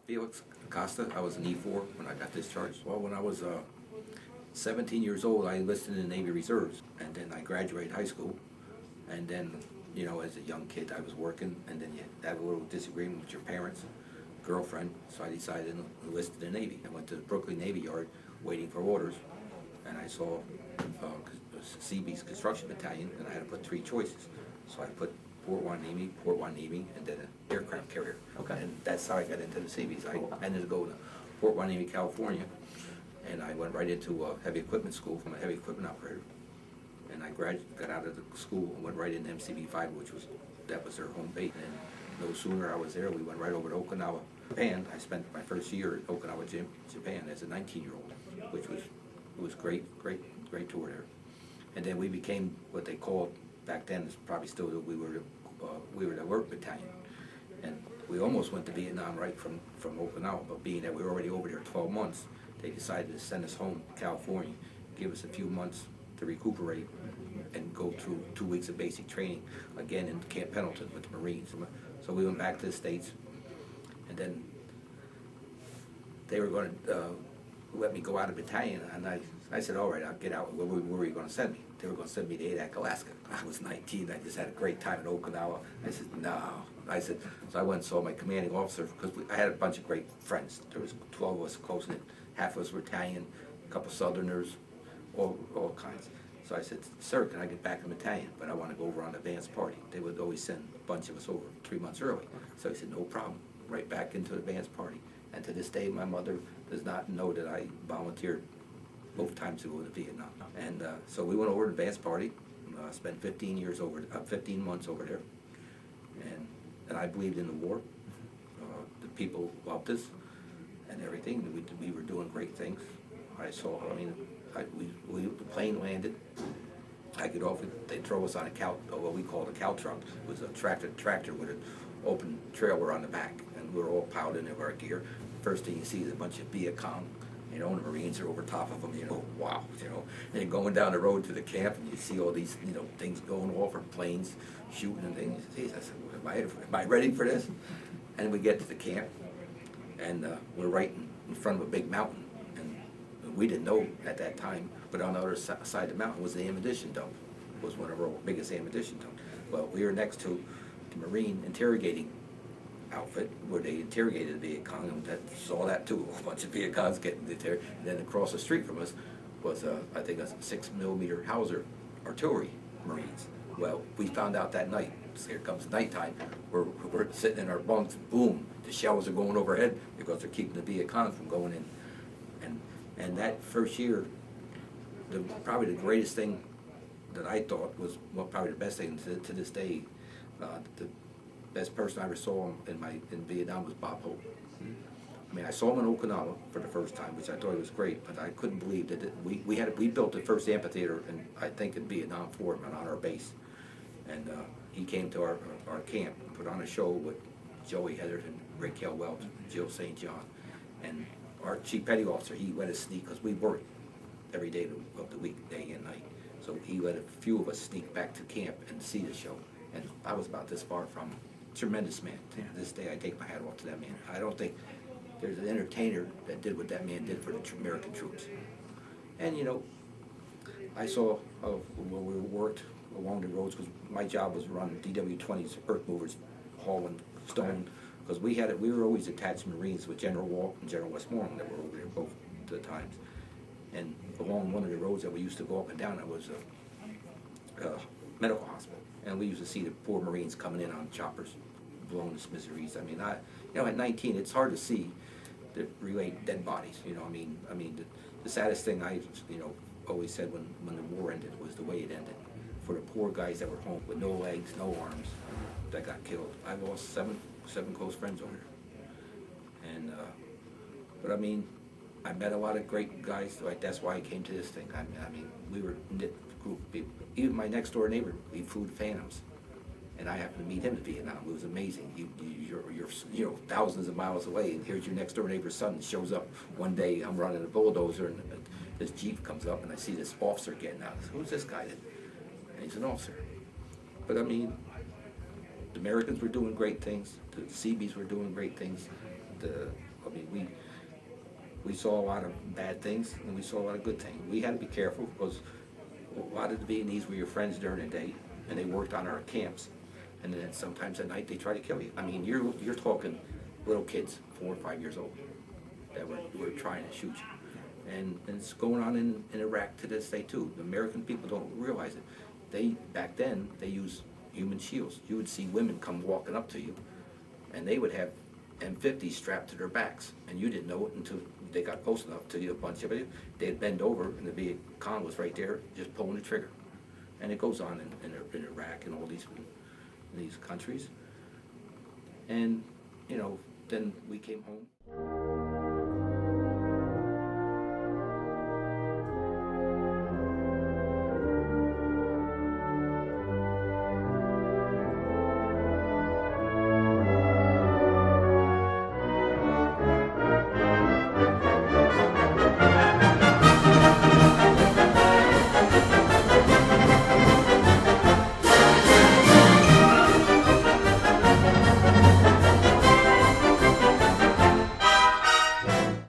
Felix, Costa. I was an E4 when I got discharged. Well, when I was 17 years old, I enlisted in the Navy Reserves, and then I graduated high school, and then, you know, as a young kid, I was working, and then you have a little disagreement with your parents, girlfriend, so I decided to enlist in the Navy. I went to the Brooklyn Navy Yard waiting for orders, and I saw CB's construction battalion, and I had to put three choices. So I put Port Hueneme, and then an aircraft carrier. Okay. And that's how I got into the CBs. I ended up going to Port Hueneme, California, and I went right into a heavy equipment school from a heavy equipment operator. And I got out of the school and went right into MCB-5, that was their home base. And no sooner I was there, we went right over to Okinawa, Japan. I spent my first year in Okinawa, Japan as a 19-year-old, which was great tour there. And then we became what they called back then, it's probably still, we were the work battalion. And we almost went to Vietnam right from Okinawa, but being that we were already over there 12 months, they decided to send us home to California, give us a few months to recuperate and go through 2 weeks of basic training again in Camp Pendleton with the Marines. So we went back to the States, and then they were going to let me go out of battalion, and I said, all right, I'll get out. Where were you going to send me? They were going to send me to Adak, Alaska. I was 19. I just had a great time in Okinawa. I said, no. So I went and saw my commanding officer, because I had a bunch of great friends. There was 12 of us close-knit. Half of us were Italian, a couple Southerners, all kinds. So I said, sir, can I get back in battalion? But I want to go over on the advance party. They would always send a bunch of us over 3 months early. So he said, no problem. Right back into the advance party. And to this day, my mother does not know that I volunteered both times to go to Vietnam. And so we went over to the advance party, spent 15 months over there. And I believed in the war. The people loved us and everything. We were doing great things. The plane landed. I get off, they throw us on a cow, what we called a cow truck. It was a tractor with an open trailer on the back, and we were all piled in with our gear. First thing you see is a bunch of Viet Cong, you know, and the Marines are over top of them, you know, wow, you know. And you're going down the road to the camp, and you see all these, you know, things going off, or planes shooting and things. Geez, I said, am I ready for this? And we get to the camp, and we're right in front of a big mountain. We didn't know at that time, but on the other side of the mountain was the ammunition dump. It was one of our biggest ammunition dumps. Well, we were next to the Marine interrogating outfit, where they interrogated the Viet Cong, and saw that too. A bunch of Viet Congs getting interrogated. And then across the street from us was, I think, a 6mm Hauser artillery Marines. Well, we found out that night. So here comes nighttime. We're sitting in our bunks. Boom! The shells are going overhead because they're keeping the Viet Cong from going in. And that first year, probably the greatest thing that I thought was, well, probably the best thing to this day. The best person I ever saw in Vietnam was Bob Hope. I mean, I saw him in Okinawa for the first time, which I thought was great, but I couldn't believe that we built the first amphitheater, I think in Vietnam for him, on our base. And he came to our camp and put on a show with Joey Heatherton, Raquel Welch, Jill St. John, and our chief petty officer. He let us sneak, because we worked every day of the week, day and night. So he let a few of us sneak back to camp and see the show. And I was about this far from tremendous man. To this day, I take my hat off to that man. I don't think there's an entertainer that did what that man did for the American troops. And you know, I saw where we worked along the roads, because my job was run DW-20s, earth movers, hauling stone. Because we were always attached Marines with General Walt and General Westmoreland that were over there both the times. And along one of the roads that we used to go up and down, there was a medical hospital. And we used to see the poor Marines coming in on choppers, blown to smithereens. I mean, you know, at 19, it's hard to see the relate dead bodies. You know, I mean, the saddest thing I, you know, always said when the war ended was the way it ended. For the poor guys that were home with no legs, no arms, that got killed. I lost seven close friends over there. And but I mean, I met a lot of great guys. Like, that's why I came to this thing. I mean, we were a knit group of people. Even my next door neighbor, we flew the Phantoms, and I happened to meet him in Vietnam. It was amazing. You're you know, thousands of miles away, and here's your next door neighbor's son shows up one day. I'm running a bulldozer, and this Jeep comes up, and I see this officer getting out. I said, who's this guy? And he's an officer. But I mean, the Americans were doing great things. The Seabees were doing great things. I mean, we saw a lot of bad things and we saw a lot of good things. We had to be careful because a lot of the Vietnamese were your friends during the day, and they worked on our camps. And then sometimes at night they try to kill you. I mean, you're talking little kids, 4 or 5 years old, that were trying to shoot you. And it's going on in Iraq to this day too. The American people don't realize it. Back then they used human shields. You would see women come walking up to you, and they would have M50s strapped to their backs, and you didn't know it until they got close enough to you, a bunch of it. They'd bend over, and the Viet Cong was right there, just pulling the trigger. And it goes on in Iraq and all these countries. And, you know, then we came home.